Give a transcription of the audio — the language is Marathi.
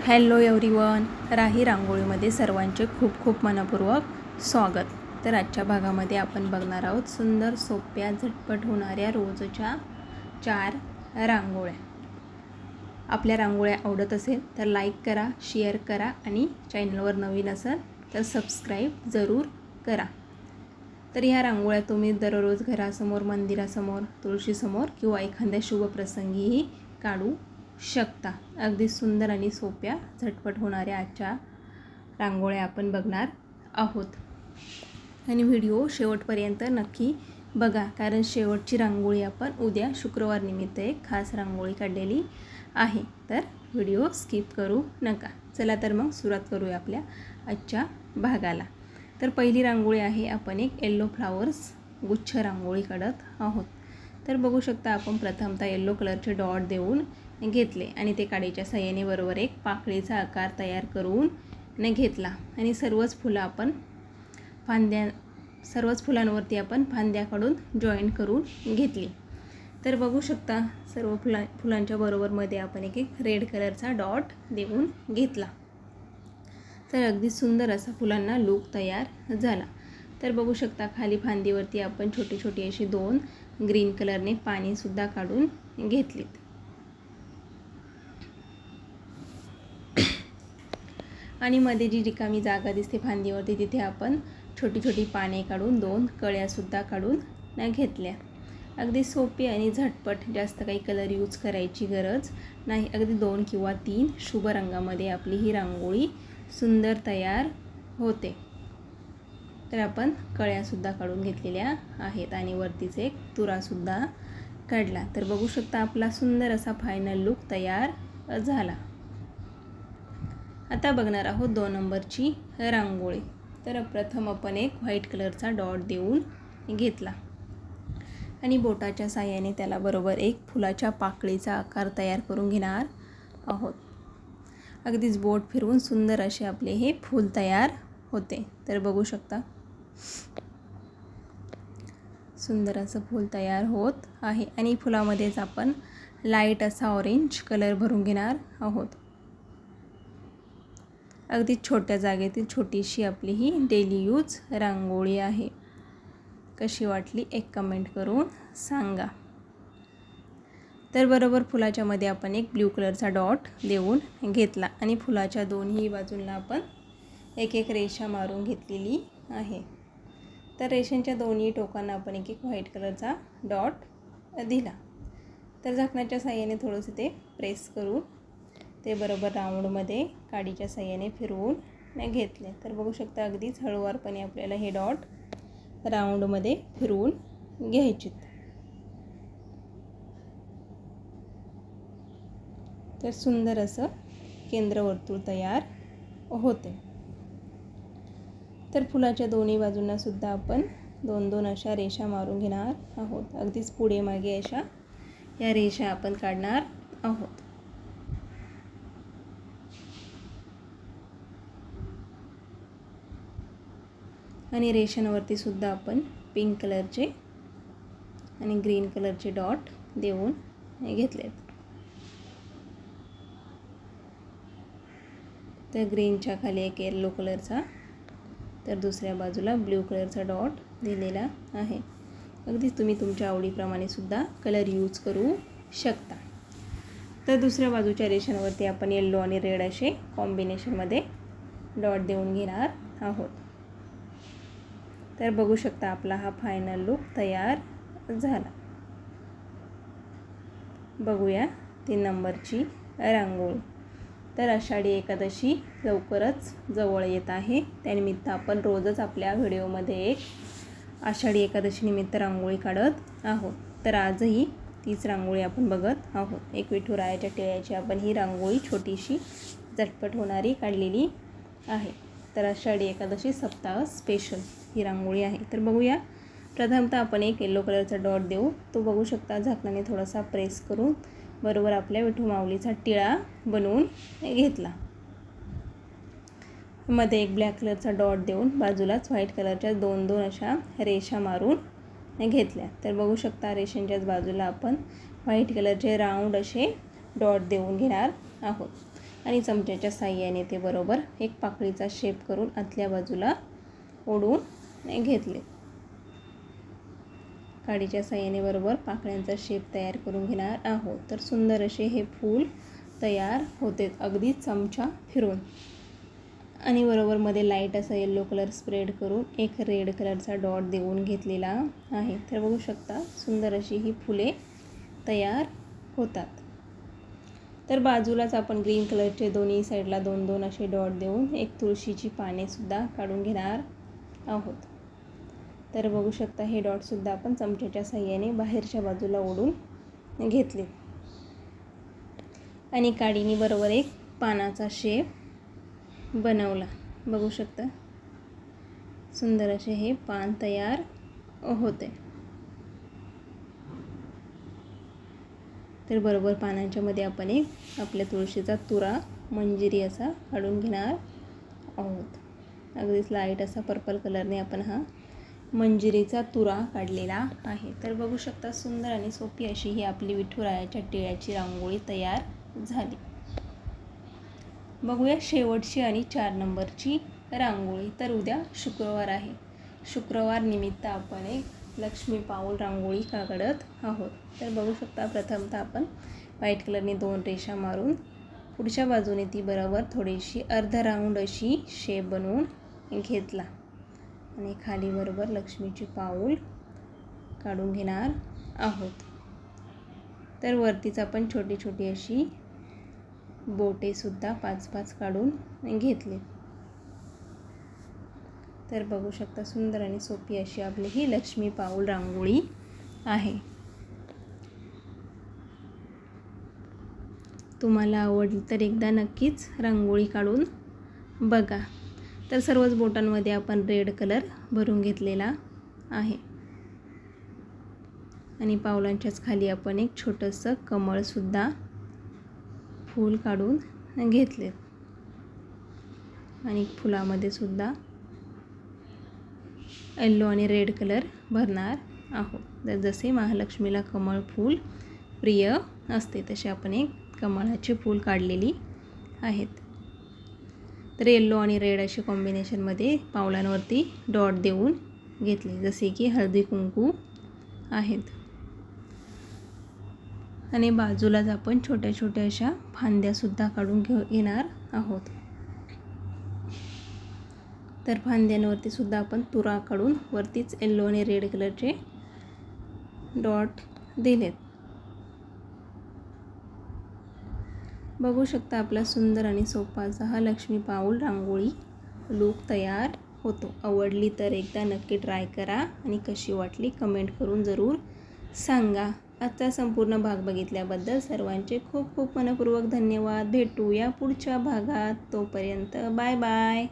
हॅलो एव्हरीवन, राही रांगोळीमध्ये सर्वांचे खूप खूप मनपूर्वक स्वागत. तर आजच्या भागामध्ये आपण बघणार आहोत सुंदर सोप्या झटपट होणाऱ्या रोजच्या 4 रांगोळ्या. आपल्या रांगोळ्या आवडत असेल तर लाईक करा, शेअर करा आणि चॅनलवर नवीन असाल तर सबस्क्राईब जरूर करा. तर ह्या रांगोळ्या तुम्ही दररोज घरासमोर, मंदिरासमोर, तुळशीसमोर किंवा एखाद्या शुभप्रसंगीही काढू शकता. अगदी सुंदर आणि सोप्या झटपट होणाऱ्या आजच्या रांगोळ्या आपण बघणार आहोत. आणि व्हिडिओ शेवटपर्यंत नक्की बघा, कारण शेवटची रांगोळी आपण उद्या शुक्रवार निमित्त एक खास रांगोळी काढलेली आहे. तर व्हिडिओ स्किप करू नका. चला तर मग सुरुवात करूया आपल्या आजच्या भागाला. तर पहिली रांगोळी आहे, आपण एक येलो फ्लावर्स गुच्छ रांगोळी काढत आहोत. तर बघू शकता आपण प्रथमतः येलो कलरचे डॉट देऊन घेतले आणि ते काडीच्या साहाय्याने बरोबर एक पाकळीचा आकार तयार करून घेतला आणि सर्वच फुलांवरती आपण फांद्या काढून जॉईंट करून घेतली. तर बघू शकता सर्व फुलांच्या बरोबरमध्ये आपण एक रेड कलरचा डॉट देऊन घेतला. तर अगदी सुंदर असा फुलांना लूक तयार झाला. तर बघू शकता खाली फांदीवरती आपण छोटी छोटी अशी 2 ग्रीन कलरने पाणीसुद्धा काढून घेतलीत. आणि मध्ये जी रिकामी जागा दिसते फांदीवरती तिथे आपण छोटी छोटी पाने काढून 2 कळ्यासुद्धा काढून घेतल्या. अगदी सोपी आणि झटपट, जास्त काही कलर यूज करायची गरज नाही. अगदी 2 किंवा 3 शुभ रंगामध्ये आपली ही रांगोळी सुंदर तयार होते. तर आपण कळ्यासुद्धा काढून घेतलेल्या आहेत आणि वरतीच एक तुरासुद्धा काढला. तर बघू शकता आपला सुंदर असा फायनल लूक तयार झाला. आता बघणार आहोत 2 नंबरची रांगोळी. तर प्रथम आपण एक व्हाईट कलरचा डॉट देऊन घेतला आणि बोटाच्या साहाय्याने त्याला बरोबर एक फुलाच्या पाकळीचा आकार तयार करून घेणार आहोत. अगदीच बोट फिरवून सुंदर असे आपले हे फूल तयार होते. तर बघू शकता सुंदर असं फूल तयार होत आहे आणि फुलामध्येच आपण लाईट असा ऑरेंज कलर भरून घेणार आहोत. अगदी छोट्या जागेतील छोटीशी आपली ही डेली यूज रांगोळी आहे. कशी वाटली एक कमेंट करून सांगा. तर बरोबर फुलाच्या मध्ये आपण एक ब्ल्यू कलरचा डॉट देऊन घेतला आणि फुलाच्या दोन्ही बाजूंना आपण एक एक रेषा मारून घेतलेली आहे. तर रेषांच्या दोन्ही टोकांना आपण एक एक व्हाईट कलरचा डॉट दिला. तर झाकणाच्या साहाय्याने थोडंसं ते प्रेस करून ते बरोबर राऊंडमध्ये काडीच्या साहाय्याने फिरवून घेतले. तर बघू शकता अगदीच हळूवारपणे आपल्याला हे डॉट राऊंडमध्ये फिरवून घ्यायचे. तर सुंदर असं केंद्रवर्तुळ तयार होते. तर फुलाच्या दोन्ही बाजूंना सुद्धा आपण 2-2 अशा रेषा मारून घेणार आहोत. अगदीच पुढे मागे अशा या रेषा आपण काढणार आहोत. आणि रेषांवरती सुद्धा आपण पिंक कलरचे आणि ग्रीन कलरचे डॉट देऊन घेतलेत. तर ग्रीनच्या खाली एक येलो कलरचा, तर दुसऱ्या बाजूला ब्ल्यू कलरचा डॉट दिलेला आहे. अगदी तुम्ही तुमच्या आवडीप्रमाणे सुद्धा कलर यूज करू शकता. तर दुसऱ्या बाजूच्या रेषांवरती आपण येलो आणि रेड असे कॉम्बिनेशनमध्ये डॉट देऊन घेणार आहोत. तर बघू शकता आपला हा फायनल लूक तयार झाला. बघूया 3 नंबरची रांगोळी. तर आषाढी एकादशी लवकरच जवळ येत आहे. त्यानिमित्त आपण रोजच आपल्या व्हिडिओमध्ये एक आषाढी एकादशी निमित्त रांगोळी काढत आहोत. तर आजही तीच रांगोळी आपण बघत आहोत. एक विठुरायाच्या टिळ्याची आपण ही रांगोळी छोटीशी झटपट होणारी काढलेली आहे. तर आषाढी एकादशी सप्ताह स्पेशल ही रांगोळी आहे. तर बघूया. प्रथमतः आपण एक येलो कलरचा डॉट देऊ. तो बघू शकता झाकणाने थोडासा प्रेस करून बरोबर आपल्या विठू माऊलीचा टिळा बनवून घेतला. मध्ये एक ब्लॅक कलरचा डॉट देऊन बाजूलाच व्हाईट कलरच्या 2-2 अशा रेषा मारून घेतल्या. तर बघू शकता रेषांच्याच बाजूला आपण व्हाईट कलरचे राऊंड असे डॉट देऊन घेणार आहोत. आणि चमच्याच्या साहाय्याने ते बरोबर एक पाकळीचा शेप करून आतल्या बाजूला ओढून घेतले. काडीच्या साहाय्याने बरोबर पाकळ्यांचा शेप तयार करून घेणार आहोत. तर सुंदर असे हे फूल तयार होते अगदी चमचा फिरून. आणि बरोबर मध्ये लाईट असा येलो कलर स्प्रेड करून एक रेड कलरचा डॉट देऊन घेतलेला आहे. तर बघू शकता सुंदर अशी ही फुले तयार होतात. तर बाजूलाच आपण ग्रीन कलरचे दोन्ही साईडला 2-2 असे डॉट देऊन एक तुळशीची पानेसुद्धा काढून घेणार आहोत. तर बघू शकता हे डॉटसुद्धा आपण चमच्याच्या साहाय्याने बाहेरच्या बाजूला ओढून घेतले. आणि काडीने बरोबर एक पानाचा शेप बनवला. बघू शकता सुंदर असे हे पान तयार होते. तर बरोबर पानांच्या मध्ये आपण एक आपल्या तुळशीचा तुरा मंजिरी असा काढून घेणार आहोत. अगदीच लाईट असा पर्पल कलरने आपण हा मंजिरीचा तुरा काढलेला आहे. तर बघू शकता सुंदर आणि सोपी अशी ही आपली विठुरायाच्या टिळ्याची रांगोळी तयार झाली. बघूया शेवटची आणि 4 नंबरची रांगोळी. तर उद्या शुक्रवार आहे. शुक्रवार निमित्त आपण एक लक्ष्मी पाऊल रांगोळी काढत आहोत. तर बघू शकता प्रथमतः आपण व्हाईट कलरने 2 रेषा मारून पुढच्या बाजूने ती बरोबर थोडीशी अर्ध राऊंड अशी शेप बनवून घेतला. आणि खाली बरोबर लक्ष्मीची पाऊल काढून घेणार आहोत. तर वरतीच आपण छोटी छोटी अशी बोटेसुद्धा 5-5 काढून घेतले. तर बघू शकता सुंदर आणि सोपी अशी आपली ही लक्ष्मी पाऊल रांगोळी आहे. तुम्हाला आवडली तर एकदा नक्कीच रांगोळी काढून बघा. तर सर्वच बोटांमध्ये आपण रेड कलर भरून घेतलेला आहे. आणि पावलांच्याच खाली आपण एक छोटंसं कमळसुद्धा फूल काढून घेतले. आणि फुलामध्ये सुद्धा येलो आणि रेड कलर भरणार आहोत. तर जसे महालक्ष्मीला कमळ फूल प्रिय असते तसे आपण एक कमळाचे फूल काढलेली आहेत. तर येलो आणि रेड असे कॉम्बिनेशनमध्ये पावलांवरती डॉट देऊन घेतले जसे की हळदी कुंकू आहेत. आणि बाजूलाच आपण छोट्या छोट्या अशा फांद्यासुद्धा काढून घेणार आहोत. तर फांद्यांवरती सुद्धा आपण तुरा काढून वरतीच येलो आणि रेड कलरचे डॉट दिलेत. बघू शकता आपला सुंदर आणि सोपा असा हा लक्ष्मी पाऊल रांगोळी लूक तयार होतो. आवडली तर एकदा नक्की ट्राय करा आणि कशी वाटली कमेंट करून ज़रूर सांगा. आजचा संपूर्ण भाग बघितल्याबद्दल सर्वांचे खूप खूप मनपूर्वक धन्यवाद. भेटूया पुढच्या भागात. तोपर्यंत बाय बाय.